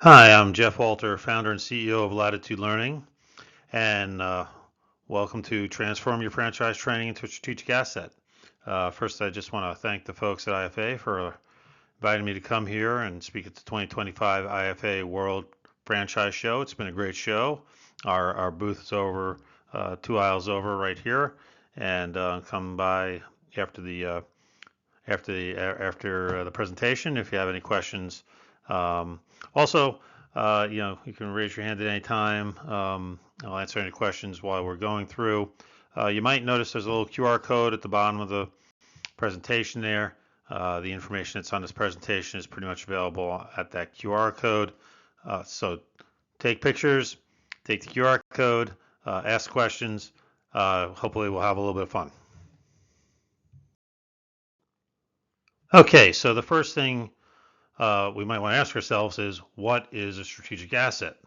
Hi, I'm Jeff Walter, founder and CEO of LatitudeLearning, and welcome to Transform Your Franchise Training into a Strategic Asset. First, I just want to thank the folks at IFA for inviting me to come here and speak at the 2025 IFA World Franchise Show. It's been a great show. Our booth is over 2 aisles over right here, and come by after the presentation if you have any questions. Also, you can raise your hand at any time. I'll answer any questions while we're going through. You might notice there's a little QR code at the bottom of the presentation there. The information that's on this presentation is pretty much available at that QR code. So take pictures, take the QR code, ask questions. Hopefully we'll have a little bit of fun. Okay, so the first thing we might want to ask ourselves is, what is a strategic asset?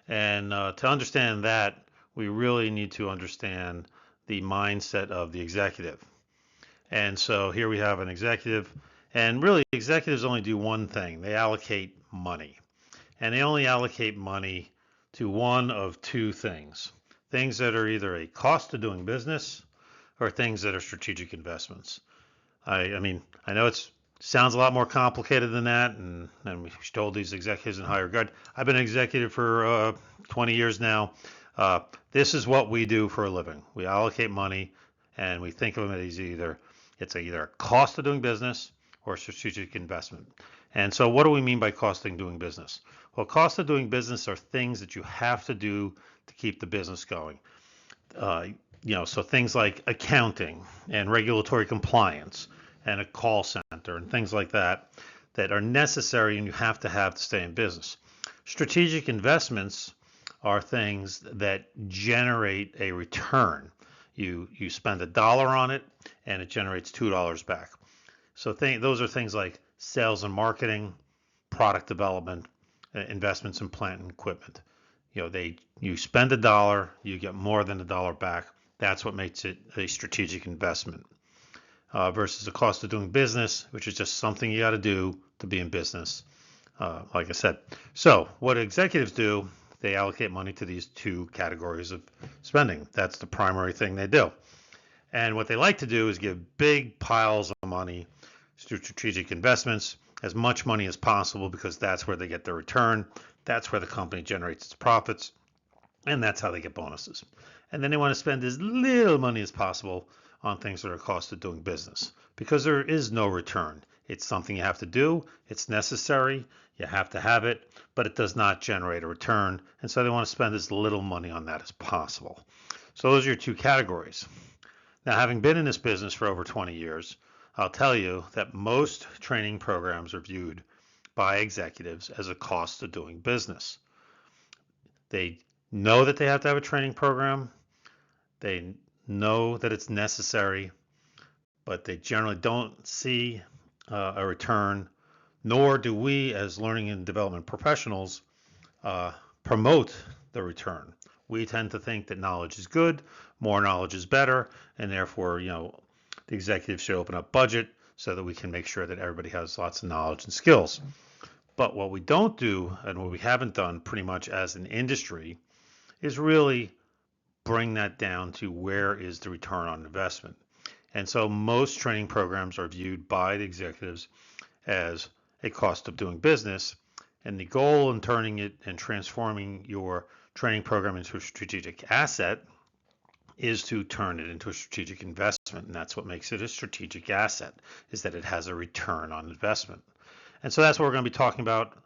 And to understand that, we really need to understand the mindset of the executive. And so here we have an executive, and really executives only do one thing. They allocate money. And they only allocate money to one of two things. Things that are either a cost of doing business or things that are strategic investments. I mean, I know it sounds a lot more complicated than that, and we told these executives in higher regard. I've been an executive for 20 years now. This is what we do for a living. We allocate money, and we think of them as either a cost of doing business or a strategic investment. And so what do we mean by cost of doing business? Well, cost of doing business are things that you have to do to keep the business going. So things like accounting and regulatory compliance and a call center and things like that are necessary and you have to stay in business. Strategic investments are things that generate a return. You spend $1 on it and it generates $2 back. So those are things like sales and marketing, product development, investments in plant and equipment. You spend $1, you get more than $1 back. That's what makes it a strategic investment. Versus the cost of doing business, which is just something you got to do to be in business, like I said. So what executives do, they allocate money to these two categories of spending. That's the primary thing they do. And what they like to do is give big piles of money to strategic investments, as much money as possible, because that's where they get their return. That's where the company generates its profits, and that's how they get bonuses. And then they want to spend as little money as possible on things that are cost of doing business, because there is no return. It's something you have to do. It's necessary. You have to have it, but it does not generate a return. And so they want to spend as little money on that as possible. So those are your two categories. Now, having been in this business for over 20 years, I'll tell you that most training programs are viewed by executives as a cost of doing business. They know that they have to have a training program. They know that it's necessary, but they generally don't see a return, nor do we as learning and development professionals promote the return. We tend to think that knowledge is good, more knowledge is better, and therefore, the executives should open up budget so that we can make sure that everybody has lots of knowledge and skills. But what we don't do, and what we haven't done pretty much as an industry, is really bring that down to where is the return on investment. And so most training programs are viewed by the executives as a cost of doing business. And the goal in turning it and transforming your training program into a strategic asset is to turn it into a strategic investment. And that's what makes it a strategic asset, is that it has a return on investment. And so that's what we're going to be talking about.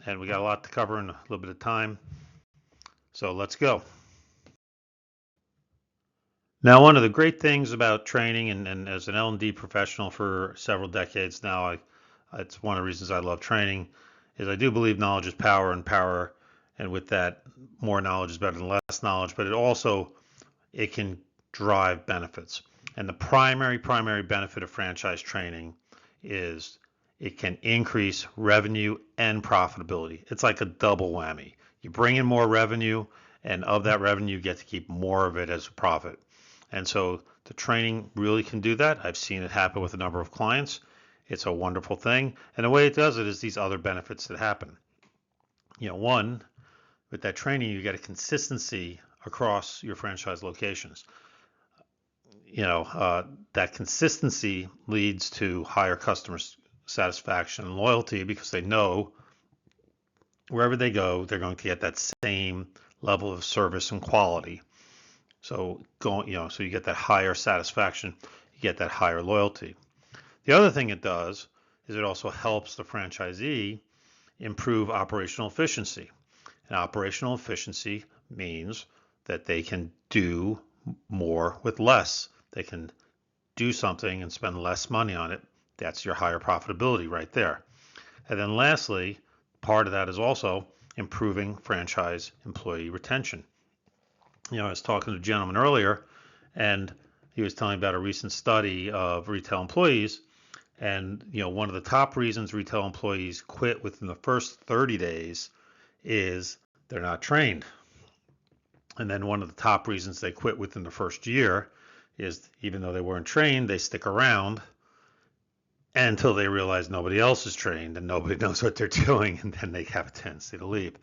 And we got a lot to cover in a little bit of time. So let's go. Now, one of the great things about training, and as an L&D professional for several decades now, it's one of the reasons I love training, is I do believe knowledge is power, and with that, more knowledge is better than less knowledge, but it can drive benefits. And the primary benefit of franchise training is it can increase revenue and profitability. It's like a double whammy. You bring in more revenue, and of that revenue, you get to keep more of it as a profit. And so the training really can do that. I've seen it happen with a number of clients. It's a wonderful thing. And the way it does it is these other benefits that happen. One, with that training, you get a consistency across your franchise locations. That consistency leads to higher customer satisfaction and loyalty because they know wherever they go, they're going to get that same level of service and quality. So so you get that higher satisfaction, you get that higher loyalty. The other thing it does is it also helps the franchisee improve operational efficiency. And operational efficiency means that they can do more with less. They can do something and spend less money on it. That's your higher profitability right there. And then lastly, part of that is also improving franchise employee retention. I was talking to a gentleman earlier, and he was telling me about a recent study of retail employees. And one of the top reasons retail employees quit within the first 30 days is they're not trained. And then one of the top reasons they quit within the first year is even though they weren't trained, they stick around until they realize nobody else is trained and nobody knows what they're doing, and then they have a tendency to leave.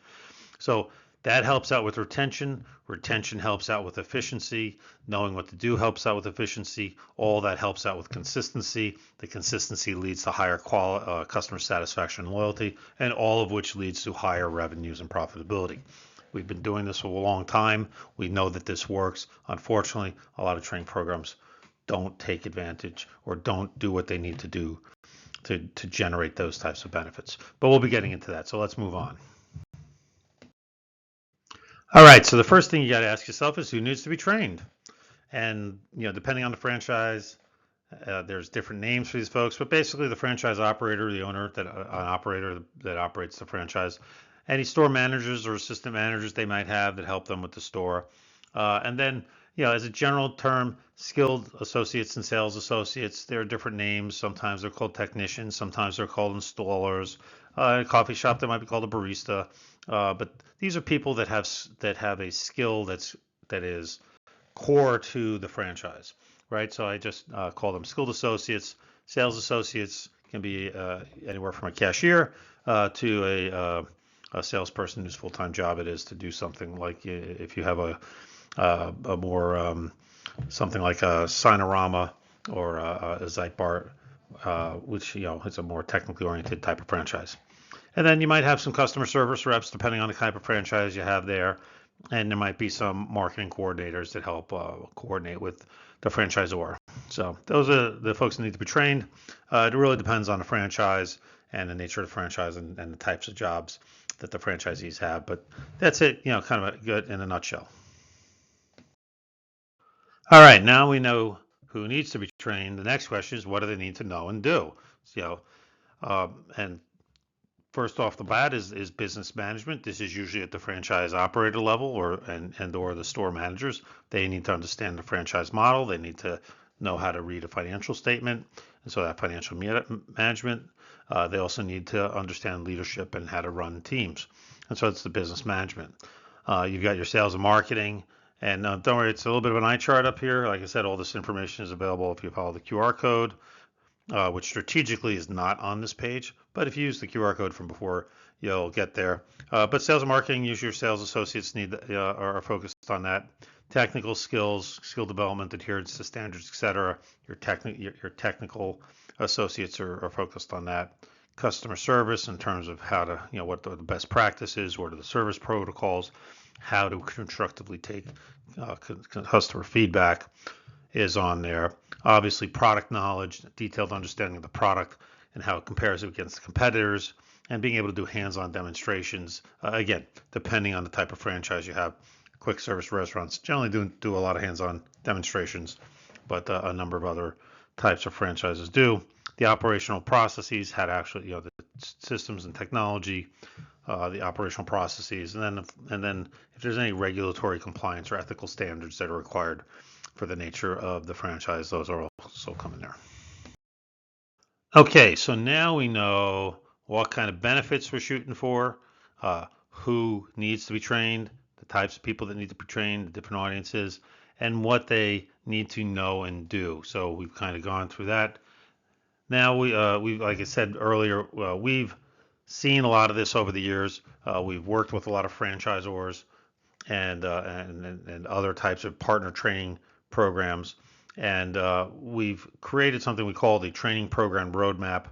So that helps out with retention. Retention helps out with efficiency. Knowing what to do helps out with efficiency. All that helps out with consistency. The consistency leads to higher customer satisfaction and loyalty, and all of which leads to higher revenues and profitability. We've been doing this for a long time. We know that this works. Unfortunately, a lot of training programs don't take advantage or don't do what they need to do to generate those types of benefits. But we'll be getting into that. So let's move on. All right. So the first thing you got to ask yourself is who needs to be trained? And, depending on the franchise, there's different names for these folks, but basically the franchise operator, the owner, an operator that operates the franchise, any store managers or assistant managers they might have that help them with the store. And then, as a general term, skilled associates and sales associates, there are different names. Sometimes they're called technicians. Sometimes they're called installers. In a coffee shop, they might be called a barista. But these are people that have a skill that is core to the franchise, right? So I just call them skilled associates. Sales associates can be anywhere from a cashier to a salesperson whose full-time job it is to do something like if you have a more something like a Sinorama or a Zeitbar, which is a more technically oriented type of franchise. And then you might have some customer service reps depending on the type of franchise you have there. And there might be some marketing coordinators that help coordinate with the franchisor. So those are the folks that need to be trained. It really depends on the franchise and the nature of the franchise and the types of jobs that the franchisees have. But that's it, kind of good in a nutshell. All right, now we know who needs to be trained. The next question is what do they need to know and do? And first off the bat is business management. This is usually at the franchise operator level or the store managers. They need to understand the franchise model. They need to know how to read a financial statement, and so that financial management. They also need to understand leadership and how to run teams, and so it's the business management. You've got your sales and marketing, and don't worry, it's a little bit of an eye chart up here. Like I said, all this information is available if you follow the QR code. Which strategically is not on this page, but if you use the QR code from before, you'll get there. But sales and marketing, usually your sales associates are focused on that. Technical skills, skill development, adherence to standards, etc. Your technical associates are focused on that. Customer service in terms of how to, what the best practices, what are the service protocols, how to constructively take customer feedback is on there. Obviously, product knowledge, detailed understanding of the product and how it compares against the competitors, and being able to do hands-on demonstrations. Again, depending on the type of franchise you have. Quick service restaurants generally do a lot of hands-on demonstrations, but a number of other types of franchises do. The operational processes, how to actually, the systems and technology, the operational processes, and then if there's any regulatory compliance or ethical standards that are required for the nature of the franchise, those are also coming there. Okay, so now we know what kind of benefits we're shooting for, who needs to be trained, the types of people that need to be trained, the different audiences, and what they need to know and do. So we've kind of gone through that. Now we like I said earlier, we've seen a lot of this over the years. We've worked with a lot of franchisors and other types of partner training programs, and we've created something we call the training program roadmap.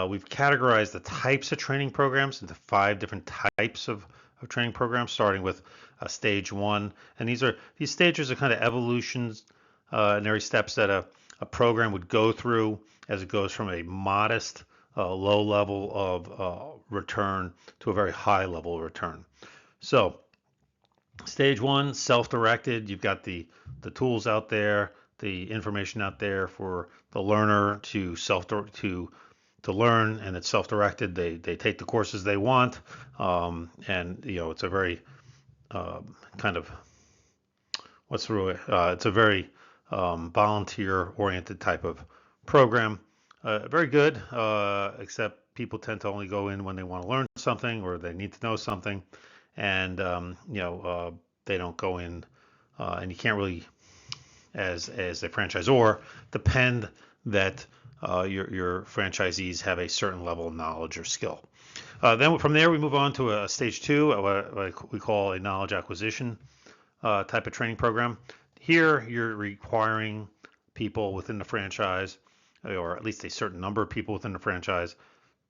We've categorized the types of training programs into 5 different types of training programs, starting with stage 1. And these stages are kind of evolutionary steps that a program would go through as it goes from a modest low level of return to a very high level of return. So stage 1, self-directed. You've got the tools out there, the information out there for the learner to learn, and it's self-directed. They take the courses they want, and it's a very kind of it's a very volunteer-oriented type of program. Very good, except people tend to only go in when they want to learn something or they need to know something, and they don't go in, and you can't really, as a franchisor, depend that your franchisees have a certain level of knowledge or skill. Then from there we move on to a stage 2, what we call a knowledge acquisition type of training program. Here you're requiring people within the franchise, or at least a certain number of people within the franchise,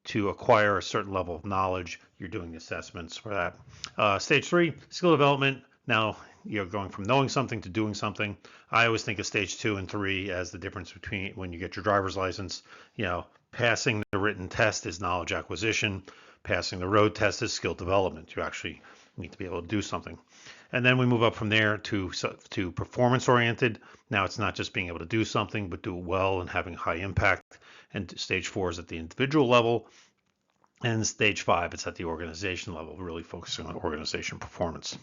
to acquire a certain level of knowledge. You're doing assessments for that. Stage 3, skill development. Now you're going from knowing something to doing something. I always think of stage 2 and 3 as the difference between when you get your driver's license. Passing the written test is knowledge acquisition. Passing the road test is skill development. You actually need to be able to do something. And then we move up from there to performance oriented. Now it's not just being able to do something, but do it well and having high impact. And stage 4 is at the individual level. And stage 5, it's at the organization level, really focusing on organization performance.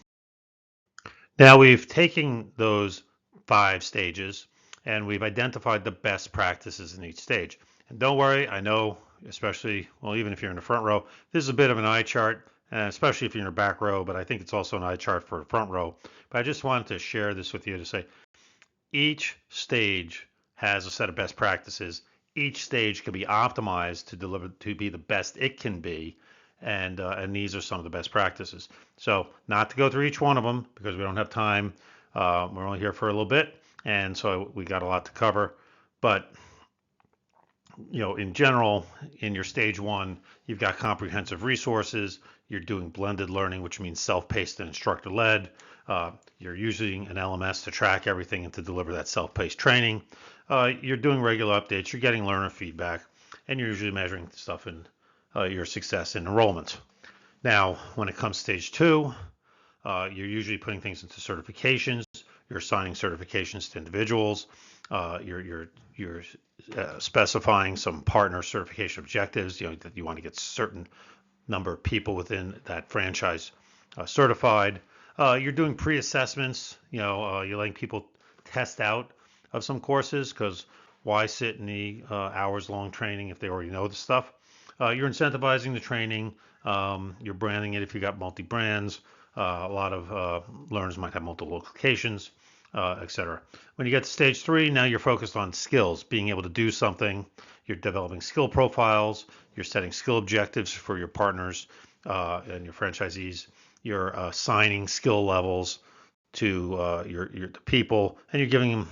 Now we've taken those 5 stages and we've identified the best practices in each stage. And don't worry, I know, especially, well, even if you're in the front row, this is a bit of an eye chart, especially if you're in the back row, but I think it's also an eye chart for the front row. But I just wanted to share this with you to say each stage has a set of best practices. Each stage can be optimized to be the best it can be, and these are some of the best practices. So not to go through each one of them because we don't have time. We're only here for a little bit, and so we got a lot to cover. But in general, in your stage 1, you've got comprehensive resources. You're doing blended learning, which means self-paced and instructor-led. You're using an LMS to track everything and to deliver that self-paced training. You're doing regular updates. You're getting learner feedback, and you're usually measuring stuff in your success in enrollment. Now, when it comes to stage 2, you're usually putting things into certifications. You're assigning certifications to individuals. You're specifying some partner certification objectives. That you want to get certain number of people within that franchise certified. You're doing pre-assessments. You're letting people test out of some courses, because why sit in the hours-long training if they already know the stuff? You're incentivizing the training. You're branding it if you got multi-brands. A lot of learners might have multiple locations, etc. When you get to stage 3, now you're focused on skills, being able to do something. You're developing skill profiles. You're setting skill objectives for your partners and your franchisees. You're assigning skill levels to your people, and you're giving them,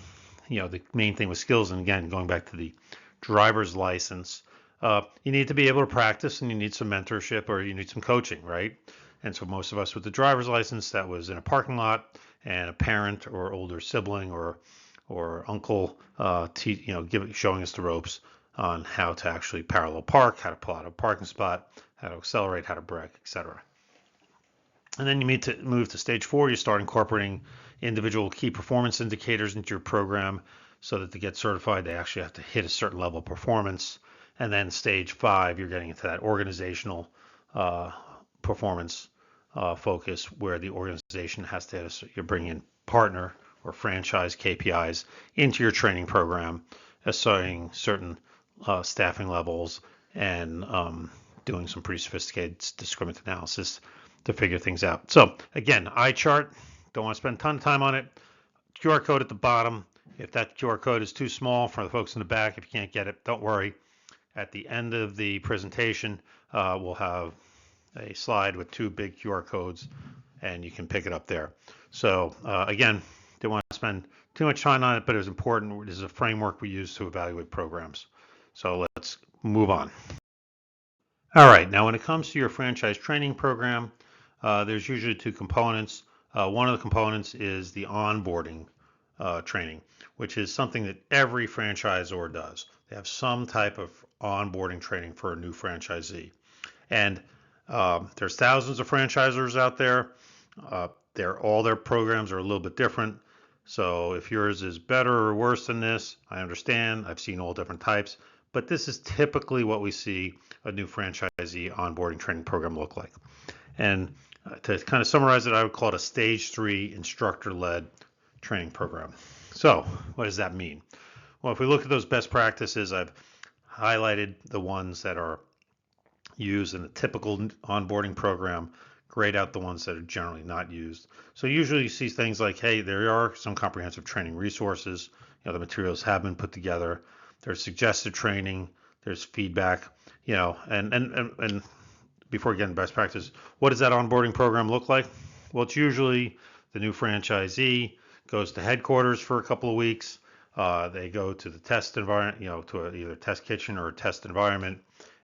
the main thing with skills. And again, going back to the driver's license, you need to be able to practice, and you need some mentorship, or you need some coaching, right? And so most of us with the driver's license, that was in a parking lot, and a parent or older sibling or uncle, showing us the ropes on how to actually parallel park, how to pull out a parking spot, how to accelerate, how to brake, etc. And then you need to move to stage 4. You start incorporating individual key performance indicators into your program, so that to get certified, they actually have to hit a certain level of performance. And then stage 5, you're getting into that organizational performance focus, where the organization has to you're bringing in partner or franchise KPIs into your training program, assigning certain staffing levels, and doing some pretty sophisticated discriminant analysis to figure things out. So again, eye chart, don't want to spend a ton of time on it. QR code at the bottom. If that QR code is too small for the folks in the back, if you can't get it, don't worry. At the end of the presentation, we'll have a slide with 2 big QR codes, and you can pick it up there. So again, didn't want to spend too much time on it, but it was important. This is a framework we use to evaluate programs. So let's move on. All right, now when it comes to your franchise training program, there's usually 2 components. One of the components is the onboarding training, which is something that every franchisor does. They have some type of onboarding training for a new franchisee. And there's thousands of franchisors out there. All their programs are a little bit different. So if yours is better or worse than this, I understand. I've seen all different types, but this is typically what we see a new franchisee onboarding training program look like. And to kind of summarize it, I would call it a stage 3 instructor-led training program. So what does that mean? Well, if we look at those best practices, I've highlighted the ones that are used in a typical onboarding program, grayed out the ones that are generally not used. So usually you see things like, hey, there are some comprehensive training resources. The materials have been put together. There's suggested training. There's feedback. And before getting best practice, what does that onboarding program look like? Well, it's usually the new franchisee goes to headquarters for a couple of weeks. They go to the test environment, to either test kitchen or a test environment,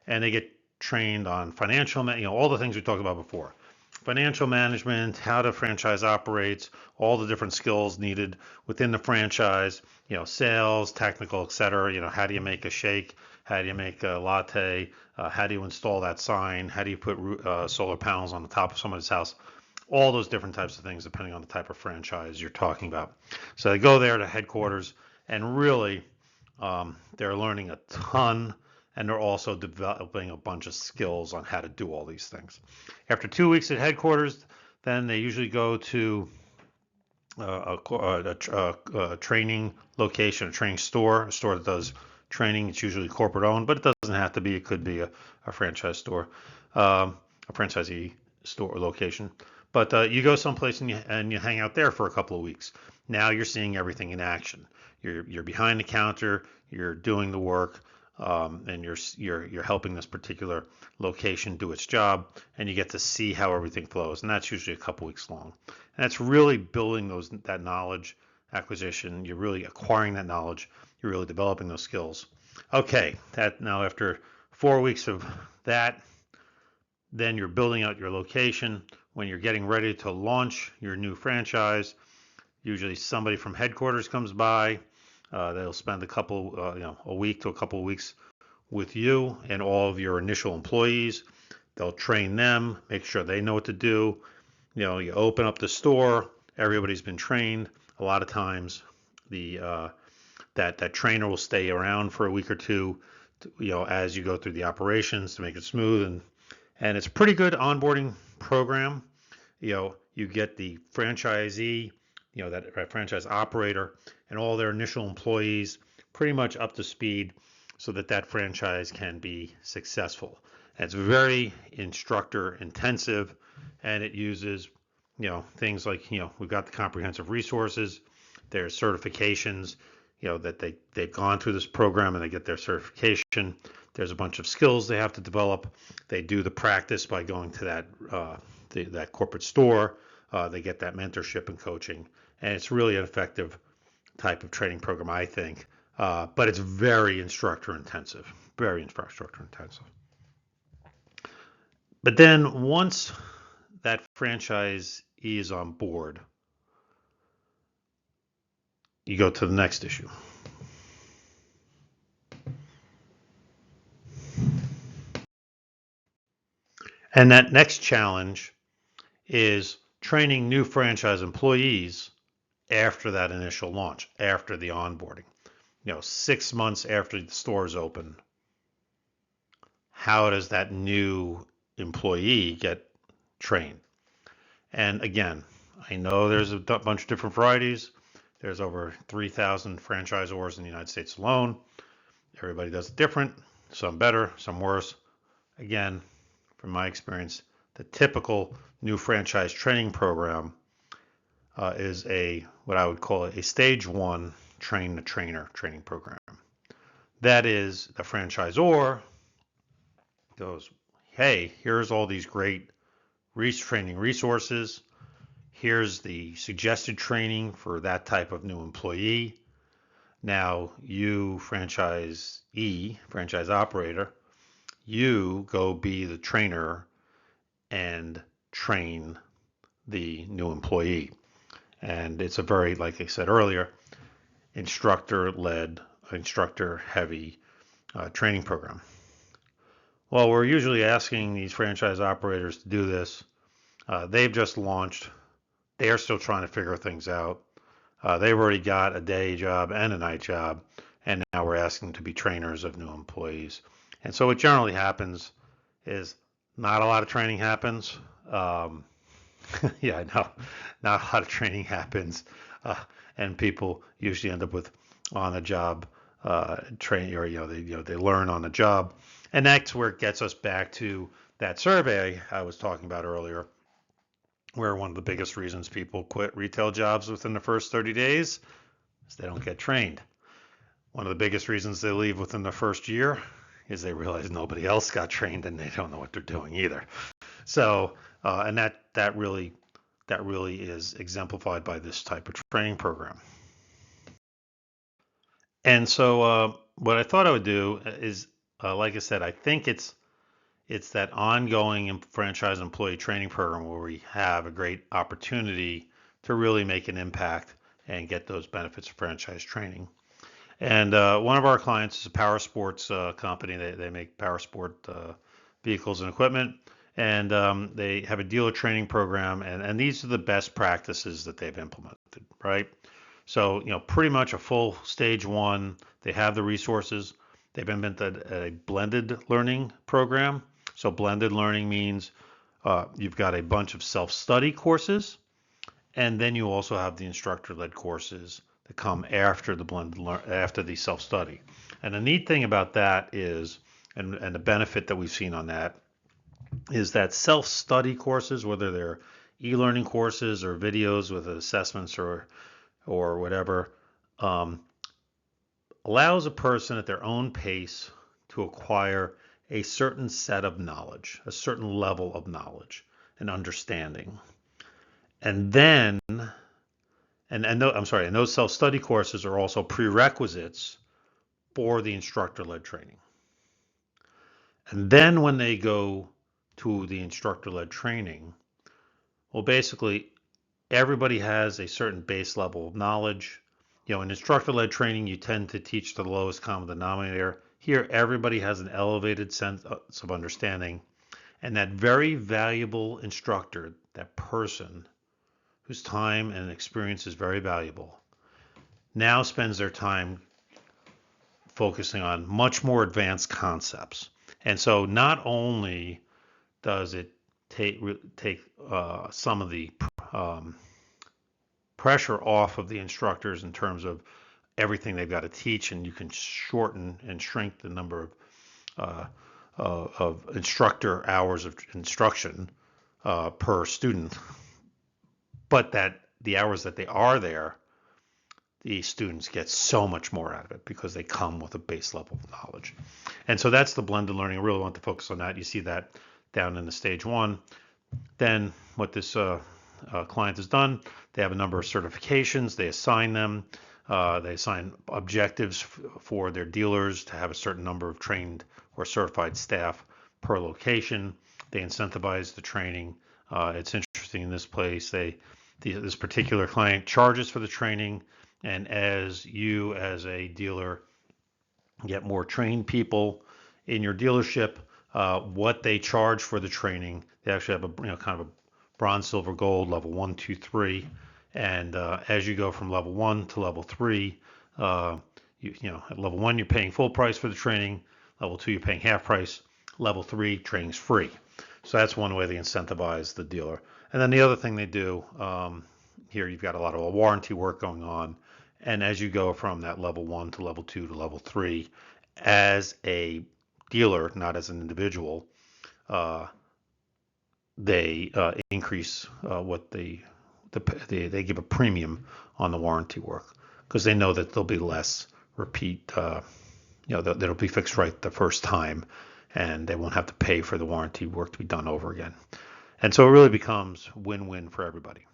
and they get trained on financial, all the things we talked about before. Financial management, how the franchise operates, all the different skills needed within the franchise, sales, technical, etc. How do you make a shake? How do you make a latte? How do you install that sign? How do you put solar panels on the top of somebody's house? All those different types of things depending on the type of franchise you're talking about. So they go there to headquarters, and really they're learning a ton, and they're also developing a bunch of skills on how to do all these things. After 2 weeks at headquarters, then they usually go to a training location, a training store, a store that does training. It's usually corporate owned, but it doesn't have to be. It could be a franchise store, a franchisee store location. But you go someplace and you hang out there for a couple of weeks. Now you're seeing everything in action. You're behind the counter. You're doing the work. And you're helping this particular location do its job, and you get to see how everything flows, and that's usually a couple weeks long. And that's really building that knowledge acquisition. You're really acquiring that knowledge. You're really developing those skills. Okay, that now after 4 weeks of that, then you're building out your location. When you're getting ready to launch your new franchise, usually somebody from headquarters comes by. They'll spend a week to a couple of weeks with you and all of your initial employees. They'll train them, make sure they know what to do. You open up the store, everybody's been trained. A lot of times, that trainer will stay around for a week or two, as you go through the operations to make it smooth, and it's a pretty good onboarding program. You get the franchisee, that franchise operator, and all their initial employees pretty much up to speed so that franchise can be successful. And it's very instructor intensive, and it uses things like we've got the comprehensive resources. There's certifications that they've gone through this program and they get their certification. There's a bunch of skills they have to develop. They do the practice by going to that corporate store. They get that mentorship and coaching, and it's really an effective type of training program, I think. But it's very instructor intensive, But then once that franchisee is on board, you go to the next issue. And that next challenge is training new franchise employees after that initial launch, after the onboarding. 6 months after the store is open, how does that new employee get trained? And again, I know there's a bunch of different varieties. There's over 3,000 franchisors in the United States alone. Everybody does it different, some better, some worse. Again, from my experience, the typical new franchise training program is what I would call a stage 1 train the trainer training program. That is, the franchisor goes, hey, here's all these great training resources. Here's the suggested training for that type of new employee. Now, you franchise operator, you go be the trainer and train the new employee. And it's a very, like I said earlier, instructor-led, instructor-heavy training program. Well, we're usually asking these franchise operators to do this. They've just launched. They are still trying to figure things out. They've already got a day job and a night job, and now we're asking to be trainers of new employees. And so what generally happens is not a lot of training happens. Yeah, no, not a lot of training happens, and people usually end up with on-the-job training, or they learn on the job, and that's where it gets us back to that survey I was talking about earlier, where one of the biggest reasons people quit retail jobs within the first 30 days is they don't get trained. One of the biggest reasons they leave within the first year is they realize nobody else got trained and they don't know what they're doing either. So, and that really is exemplified by this type of training program. And so, what I thought I would do is, like I said, I think it's that ongoing franchise employee training program where we have a great opportunity to really make an impact and get those benefits of franchise training. And one of our clients is a power sports company. They make power sport vehicles and equipment, and they have a dealer training program, and these are the best practices that they've implemented, right? So, pretty much a full stage one. They have the resources. They've implemented a blended learning program. So blended learning means you've got a bunch of self-study courses, and then you also have the instructor-led courses that come after the self-study. And the neat thing about that is, and the benefit that we've seen on that, is that self-study courses, whether they're e-learning courses or videos with assessments or whatever, allows a person at their own pace to acquire a certain set of knowledge, a certain level of knowledge and understanding. And then, and those self-study courses are also prerequisites for the instructor-led training. And then when they go to the instructor-led training, well, basically, everybody has a certain base level of knowledge. In instructor-led training, you tend to teach the lowest common denominator. Here, everybody has an elevated sense of understanding, and that very valuable instructor, that person whose time and experience is very valuable, now spends their time focusing on much more advanced concepts. And so not only does it take some of the pressure off of the instructors in terms of everything they've got to teach, and you can shorten and shrink the number of instructor hours of instruction per student, but that the hours that they are there, the students get so much more out of it because they come with a base level of knowledge. And so that's the blended learning. I really want to focus on that. You see that down in the stage one. Then what this client has done, they have a number of certifications. They assign them. They assign objectives for their dealers to have a certain number of trained or certified staff per location. They incentivize the training. It's interesting in this place. This particular client charges for the training, and as you as a dealer get more trained people in your dealership, what they charge for the training, they actually have a kind of a bronze, silver, gold, level 1, 2, 3. And as you go from level 1 to level 3, at level 1 you're paying full price for the training. Level 2 you're paying half price. Level 3 training's free. So that's one way they incentivize the dealer. And then the other thing they do, here you've got a lot of warranty work going on. And as you go from that level 1 to level 2 to level 3, as a dealer, not as an individual, they increase what they give a premium on the warranty work because they know that there'll be less repeat that'll be fixed right the first time, and they won't have to pay for the warranty work to be done over again. And so it really becomes win-win for everybody.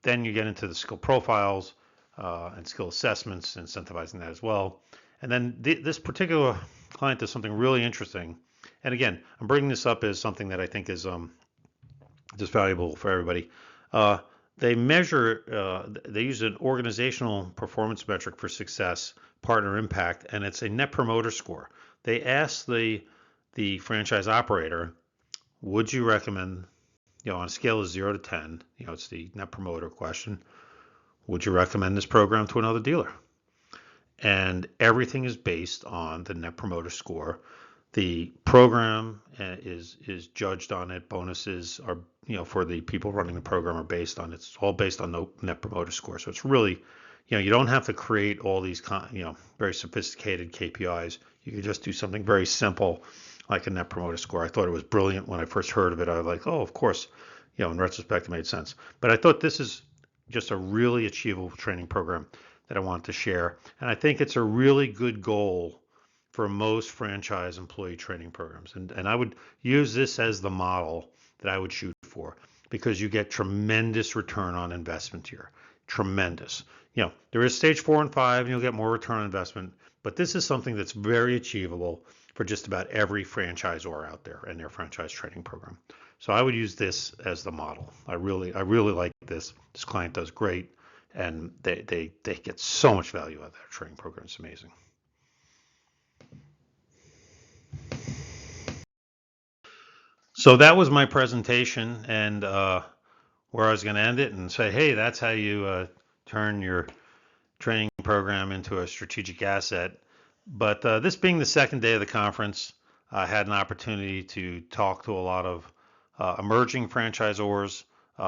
Then you get into the skill profiles and skill assessments, incentivizing that as well. And then this particular client does something really interesting. And again, I'm bringing this up as something that I think is just valuable for everybody. They use an organizational performance metric for success, partner impact, and it's a net promoter score. They ask the franchise operator, would you recommend, on a scale of 0 to 10, it's the net promoter question, would you recommend this program to another dealer? And everything is based on the net promoter score. The program is judged on it. Bonuses are, for the people running the program are based on it. It's all based on the net promoter score. So it's really, you don't have to create all these, very sophisticated KPIs. You can just do something very simple like a net promoter score. I thought it was brilliant when I first heard of it. I was like, oh, of course, in retrospect, it made sense. But I thought this is just a really achievable training program that I want to share. And I think it's a really good goal for most franchise employee training programs. And I would use this as the model that I would shoot for, because you get tremendous return on investment here. Tremendous. There is stage 4 and 5, and you'll get more return on investment, but this is something that's very achievable for just about every franchisor out there and their franchise training program. So I would use this as the model. I really like this. This client does great, and they get so much value out of their training program. It's amazing. So that was my presentation, and where I was going to end it and say, hey, that's how you turn your training program into a strategic asset. But this being the second day of the conference, I had an opportunity to talk to a lot of emerging franchisors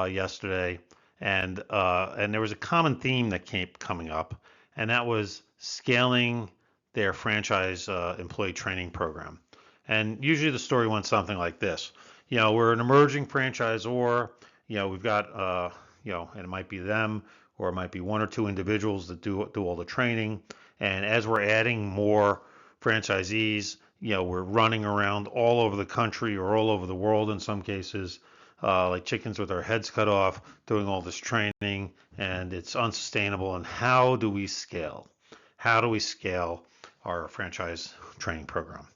yesterday, and there was a common theme that kept coming up, and that was scaling their franchise employee training program. And usually the story went something like this. We're an emerging franchisor. We've got, and it might be them, or it might be one or two individuals that do all the training. And as we're adding more franchisees, we're running around all over the country or all over the world in some cases, like chickens with our heads cut off, doing all this training, and it's unsustainable. And how do we scale? How do we scale our franchise training program?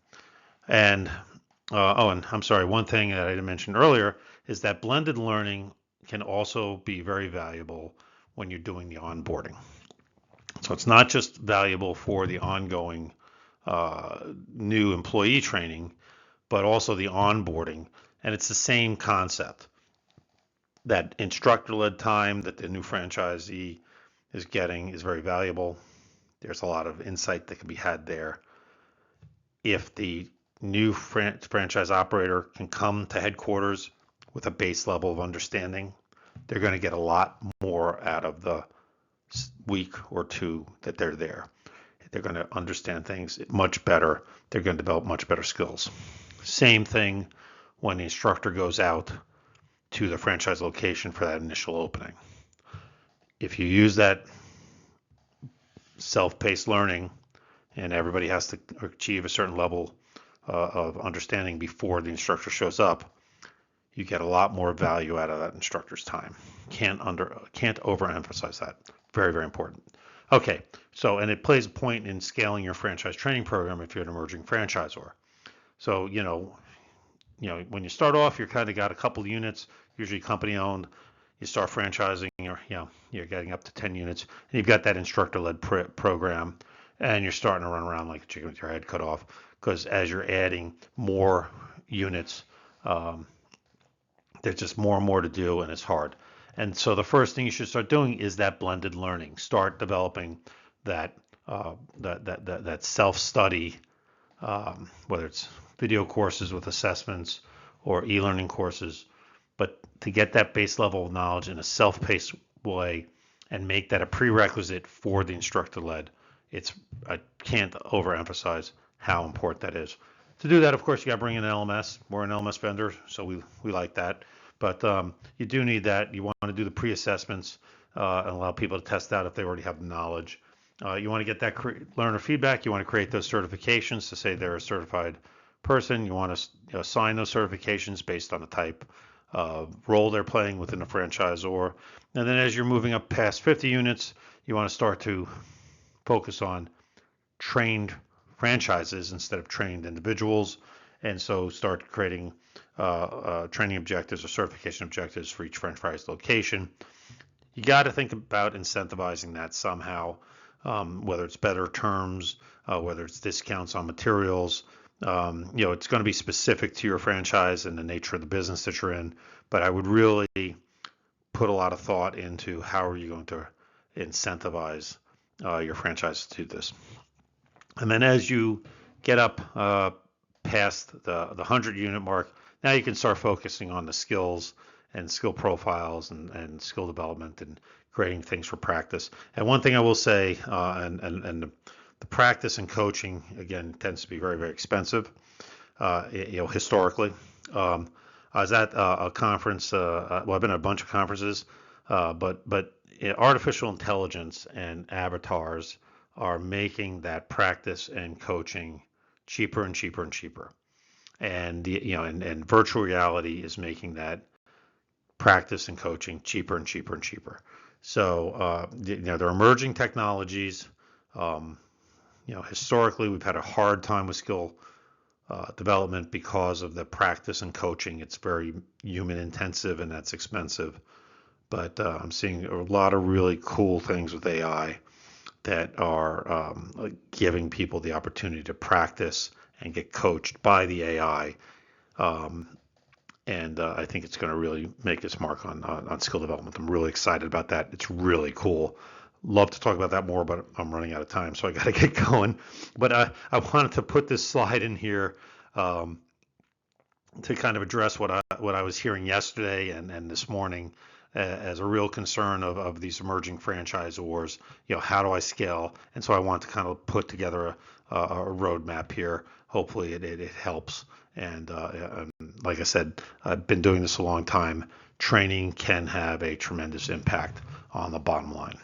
And and I'm sorry, one thing that I didn't mention earlier is that blended learning can also be very valuable when you're doing the onboarding. So it's not just valuable for the ongoing new employee training, but also the onboarding. And it's the same concept. That instructor-led time that the new franchisee is getting is very valuable. There's a lot of insight that can be had there. If the new franchise operator can come to headquarters with a base level of understanding, they're going to get a lot more out of the week or two that they're there. They're going to understand things much better. They're going to develop much better skills. Same thing when the instructor goes out to the franchise location for that initial opening. If you use that self-paced learning, and everybody has to achieve a certain level of understanding before the instructor shows up, you get a lot more value out of that instructor's time. Can't overemphasize that. Very, very important. Okay, so, and it plays a point in scaling your franchise training program if you're an emerging franchisor. So, when you start off, you're kind of got a couple of units, usually company owned. You start franchising, you're getting up to 10 units, and you've got that instructor-led program, and you're starting to run around like a chicken with your head cut off, because as you're adding more units, there's just more and more to do, and it's hard. And so the first thing you should start doing is that blended learning. Start developing that self-study, whether it's video courses with assessments or e-learning courses, but to get that base level of knowledge in a self-paced way and make that a prerequisite for the instructor-led. I can't overemphasize how important that is. To do that, of course, you got to bring in an LMS. We're an LMS vendor, so we like that. But you do need that. You want to do the pre-assessments and allow people to test out if they already have the knowledge. You want to get that learner feedback. You want to create those certifications to say they're a certified person. You want to assign those certifications based on the type of role they're playing within the franchisor. And then as you're moving up past 50 units, you want to start to focus on trained franchises instead of trained individuals. And so start creating training objectives or certification objectives for each franchise location. You got to think about incentivizing that somehow, whether it's better terms, whether it's discounts on materials. It's going to be specific to your franchise and the nature of the business that you're in. But I would really put a lot of thought into how are you going to incentivize your franchise to do this. And then as you get up past the 100 unit mark, now you can start focusing on the skills and skill profiles and skill development and creating things for practice. And one thing I will say, and the practice and coaching again tends to be very, very expensive. Historically, I was at a conference. Well, I've been at a bunch of conferences, but artificial intelligence and avatars are making that practice and coaching cheaper and cheaper and cheaper. And and virtual reality is making that practice and coaching cheaper and cheaper and cheaper. So they're emerging technologies. Historically we've had a hard time with skill development because of the practice and coaching. It's very human intensive and that's expensive. But I'm seeing a lot of really cool things with AI that are giving people the opportunity to practice and get coached by the AI. And I think it's going to really make its mark on skill development. I'm really excited about that. It's really cool. Love to talk about that more, but I'm running out of time, so I got to get going. But I wanted to put this slide in here to kind of address what I was hearing yesterday and this morning as a real concern of these emerging franchisors. How do I scale? And so I want to kind of put together a roadmap here. Hopefully it helps. And like I said, I've been doing this a long time. Training can have a tremendous impact on the bottom line.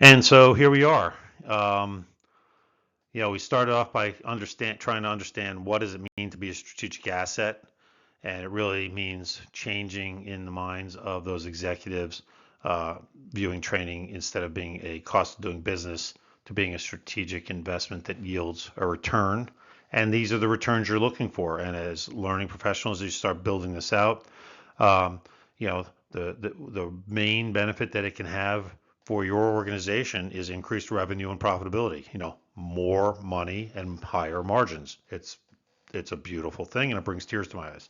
And so here we are. We started off by trying to understand what does it mean to be a strategic asset. And it really means changing in the minds of those executives, viewing training instead of being a cost of doing business to being a strategic investment that yields a return. And these are the returns you're looking for. And as learning professionals, as you start building this out, the main benefit that it can have for your organization is increased revenue and profitability. More money and higher margins. It's a beautiful thing, and it brings tears to my eyes.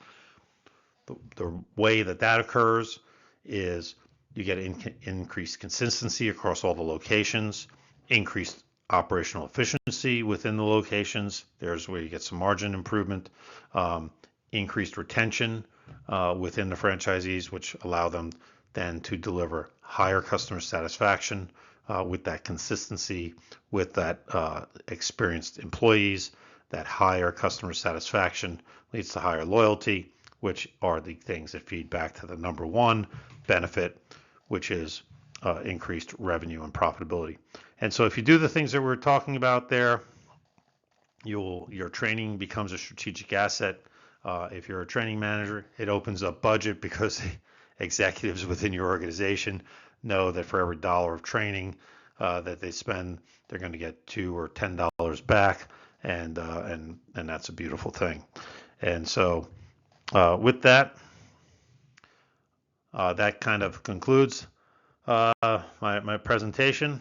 The way that occurs is you get increased consistency across all the locations, increased operational efficiency within the locations. There's where you get some margin improvement, increased retention within the franchisees, which allow them then to deliver higher customer satisfaction with that consistency, with that experienced employees. That higher customer satisfaction leads to higher loyalty, which are the things that feed back to the number one benefit, which is increased revenue and profitability. And so if you do the things that we're talking about there, your training becomes a strategic asset. If you're a training manager, it opens up budget because executives within your organization know that for every dollar of training that they spend, they're going to get $2 or $10 back. And that's a beautiful thing. And so with that, that kind of concludes my presentation.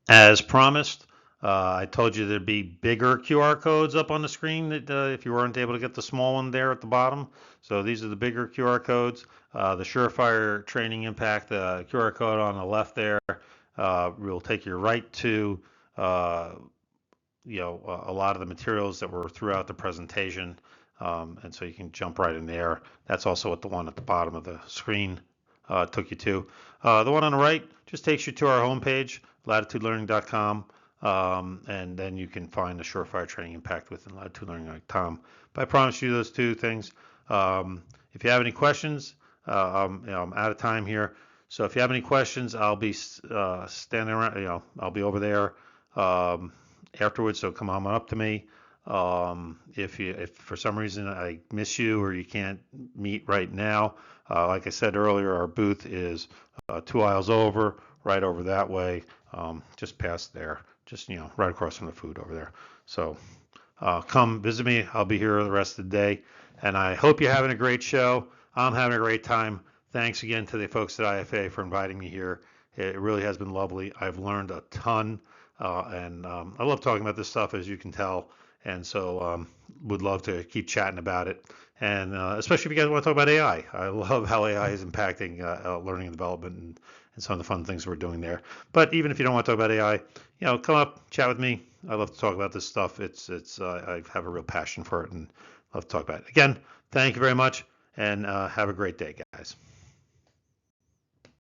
As promised, I told you there'd be bigger QR codes up on the screen that if you weren't able to get the small one there at the bottom. So these are the bigger QR codes. The Surefire Training Impact, the QR code on the left there will take you right to a lot of the materials that were throughout the presentation, and so you can jump right in there. That's also what the one at the bottom of the screen took you to. The one on the right just takes you to our homepage, LatitudeLearning.com, and then you can find the Surefire Training Impact within LatitudeLearning.com. But I promise you those two things. If you have any questions, I'm out of time here. So if you have any questions, I'll be standing around. I'll be over there afterwards. So come on up to me. If for some reason I miss you or you can't meet right now, like I said earlier, our booth is 2 aisles over, right over that way, just past there, just right across from the food over there. So come visit me. I'll be here the rest of the day, and I hope you're having a great show. I'm having a great time. Thanks again to the folks at IFA for inviting me here. It really has been lovely. I've learned a ton, and I love talking about this stuff, as you can tell. And so would love to keep chatting about it. And especially if you guys want to talk about AI. I love how AI is impacting learning and development and some of the fun things we're doing there. But even if you don't want to talk about AI, come up, chat with me. I love to talk about this stuff. I have a real passion for it and love to talk about it. Again, thank you very much, and have a great day, guys.